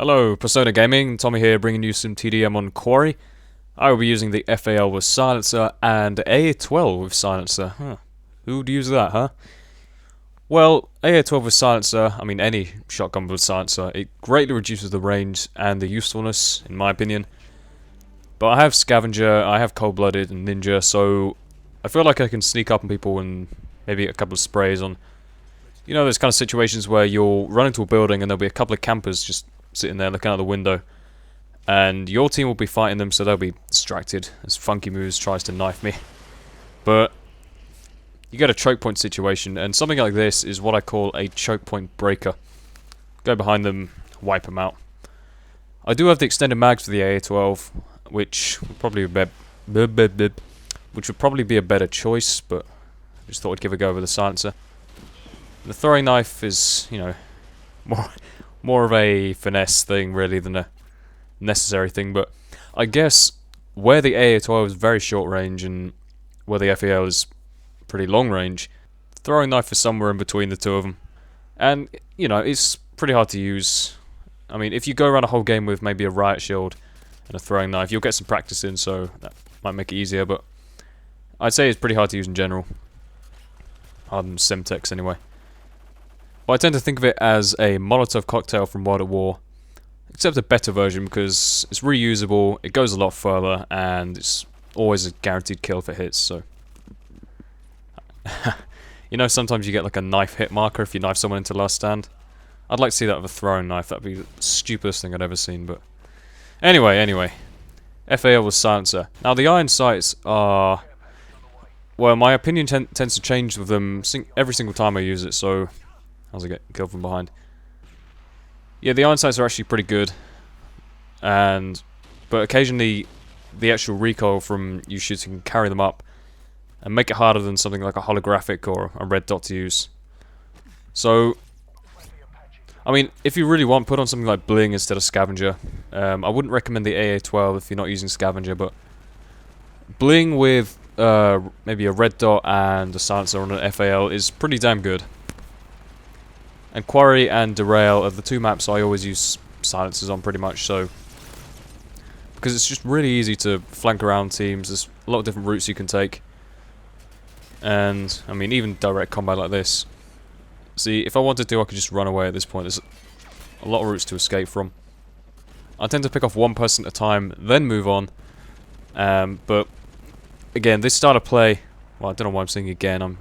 Hello, Persona Gaming, Tommy here bringing you some TDM on Quarry. I will be using the FAL with silencer and AA12 with silencer. Who would use that, huh? Well, AA12 with silencer, I mean any shotgun with silencer, it greatly reduces the range and the usefulness, in my opinion. But I have Scavenger, I have Cold-Blooded and Ninja, so I feel like I can sneak up on people and maybe get a couple of sprays on. You know, those kind of situations where you'll run into a building and there'll be a couple of campers just sitting there looking out the window, and your team will be fighting them, so they'll be distracted as Funky Moves tries to knife me. But you get a choke point situation, and something like this is what I call a choke point breaker. Go behind them, wipe them out. I do have the extended mags for the AA12, which would probably be a better choice, but I just thought I'd give it a go with the silencer. The throwing knife is, you know, more of a finesse thing really than a necessary thing, but I guess where the AA12 is very short range and where the FAL is pretty long range, throwing knife is somewhere in between the two of them. And, you know, it's pretty hard to use. I mean, if you go around a whole game with maybe a riot shield and a throwing knife, you'll get some practice in, so that might make it easier, but I'd say it's pretty hard to use in general. Harder than Semtex anyway. Well, I tend to think of it as a Molotov cocktail from World at War, except a better version because it's reusable, it goes a lot further, and it's always a guaranteed kill if it hits, so... You know, sometimes you get like a knife hit marker if you knife someone into last stand. I'd like to see that with a throwing knife, that'd be the stupidest thing I'd ever seen, but... Anyway. FAL with silencer. Now, the iron sights are... Well, my opinion tends to change with them every single time I use it, so... How's it get killed from behind? Yeah, the iron sights are actually pretty good, but occasionally the actual recoil from you shooting can carry them up and make it harder than something like a holographic or a red dot to use. So, I mean, if you really want, put on something like Bling instead of Scavenger. I wouldn't recommend the AA12 if you're not using Scavenger, but Bling with maybe a red dot and a silencer on an FAL is pretty damn good. And Quarry and Derail are the two maps I always use silencers on pretty much, so... Because it's just really easy to flank around teams, there's a lot of different routes you can take. And, I mean, even direct combat like this. See, if I wanted to, I could just run away at this point, there's a lot of routes to escape from. I tend to pick off one person at a time, then move on. But, again, this start of play... Well, I don't know why I'm saying again, I'm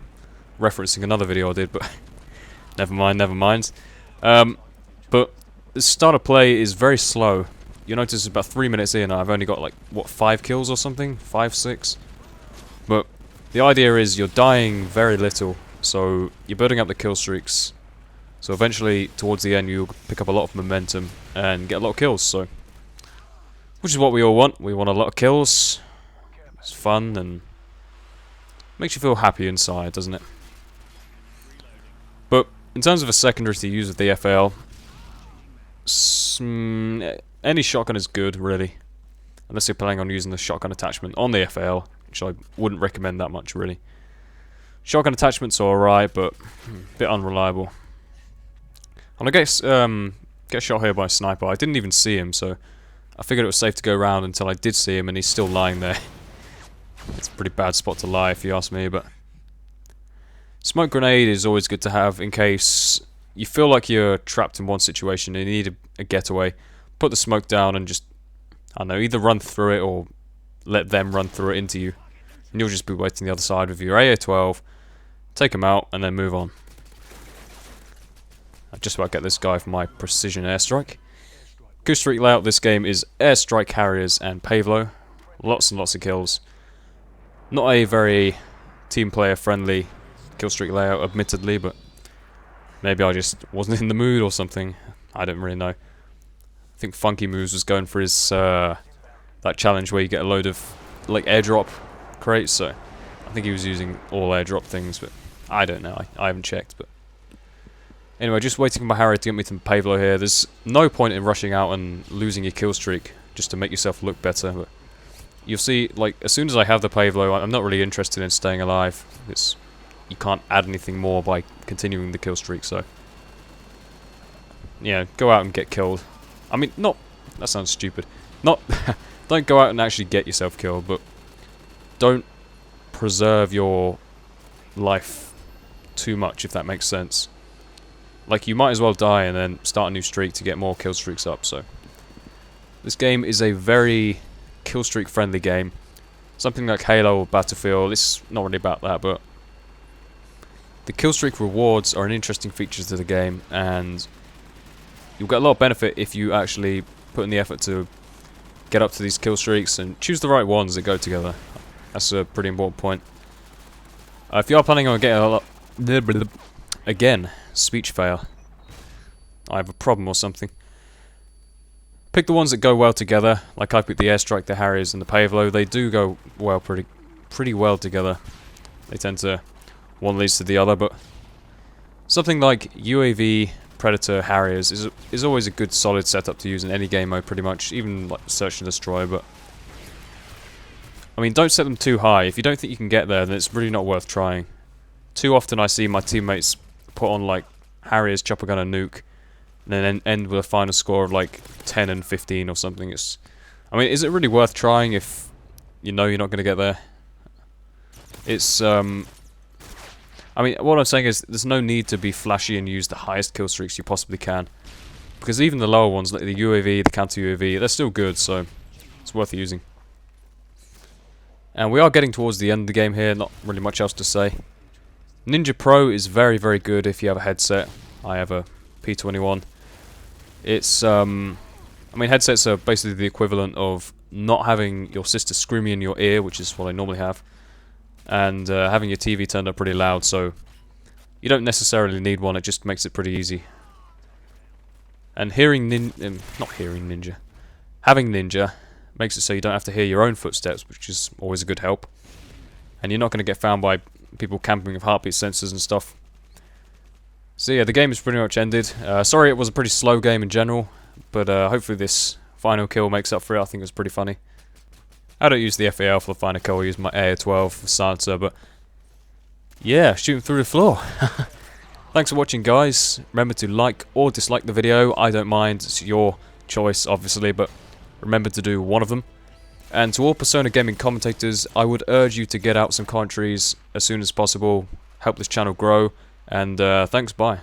referencing another video I did, but... Never mind. But the start of play is very slow. You'll notice about 3 minutes in, I've only got like, what, 5 kills or something? 5, 6? But the idea is you're dying very little, so you're building up the kill streaks. So eventually, towards the end, you'll pick up a lot of momentum and get a lot of kills, so... Which is what we all want. We want a lot of kills. It's fun and... makes you feel happy inside, doesn't it? But... in terms of a secondary to use with the FAL, any shotgun is good, really. Unless you're planning on using the shotgun attachment on the FAL, which I wouldn't recommend that much, really. Shotgun attachments are alright, but a bit unreliable. And I guess, get shot here by a sniper. I didn't even see him, so I figured it was safe to go around until I did see him, and he's still lying there. It's a pretty bad spot to lie, if you ask me, but... Smoke grenade is always good to have in case you feel like you're trapped in one situation and you need a getaway. Put the smoke down and just, I don't know, either run through it or let them run through it into you. And you'll just be waiting the other side with your AA12, take them out and then move on. I just about get this guy for my precision airstrike. Kill streak layout this game is airstrike carriers and Pavlo. Lots and lots of kills. Not a very team player friendly kill streak layout, admittedly, but maybe I just wasn't in the mood or something. I don't really know. I think Funky Moves was going for his that challenge where you get a load of like airdrop crates, so I think he was using all airdrop things, but I don't know. I haven't checked, but anyway, just waiting for my Harry to get me some Pavlo here. There's no point in rushing out and losing your kill streak just to make yourself look better, but you'll see, like, as soon as I have the Pavlo, I'm not really interested in staying alive. You can't add anything more by continuing the kill streak, so... Yeah, go out and get killed. I mean, not... That sounds stupid. Not... Don't go out and actually get yourself killed, but don't preserve your life too much, if that makes sense. Like, you might as well die and then start a new streak to get more kill streaks up, so... This game is a very kill streak friendly game. Something like Halo or Battlefield, it's not really about that, but... The kill streak rewards are an interesting feature to the game, and you'll get a lot of benefit if you actually put in the effort to get up to these kill streaks and choose the right ones that go together. That's a pretty important point. If you are planning on getting a lot... Again, speech fail. I have a problem or something. Pick the ones that go well together, like I picked the Airstrike, the Harriers, and the Pavlo. They do go well, pretty well together. They tend to... One leads to the other, but... Something like UAV, Predator, Harriers is always a good solid setup to use in any game mode, pretty much. Even like Search and Destroy, but... I mean, don't set them too high. If you don't think you can get there, then it's really not worth trying. Too often I see my teammates put on like Harriers, Chopper Gun and Nuke, and then end with a final score of like 10 and 15 or something. I mean, is it really worth trying if you know you're not going to get there? It's, I mean, what I'm saying is there's no need to be flashy and use the highest kill streaks you possibly can. Because even the lower ones, like the UAV, the counter-UAV, they're still good, so it's worth using. And we are getting towards the end of the game here, not really much else to say. Ninja Pro is very, very good if you have a headset. I have a P21. It's, I mean, headsets are basically the equivalent of not having your sister screaming in your ear, which is what I normally have, and having your TV turned up pretty loud, so you don't necessarily need one, it just makes it pretty easy. And having Ninja makes it so you don't have to hear your own footsteps, which is always a good help. And you're not going to get found by people camping with heartbeat sensors and stuff. So yeah, the game is pretty much ended. Sorry it was a pretty slow game in general, but hopefully this final kill makes up for it. I think it was pretty funny. I don't use the FAL for the final kill, I use my AR-12 silencer, but yeah, shooting through the floor. Thanks for watching, guys. Remember to like or dislike the video. I don't mind, it's your choice obviously, but remember to do one of them. And to all Persona Gaming commentators, I would urge you to get out some commentaries as soon as possible, help this channel grow, and thanks, bye.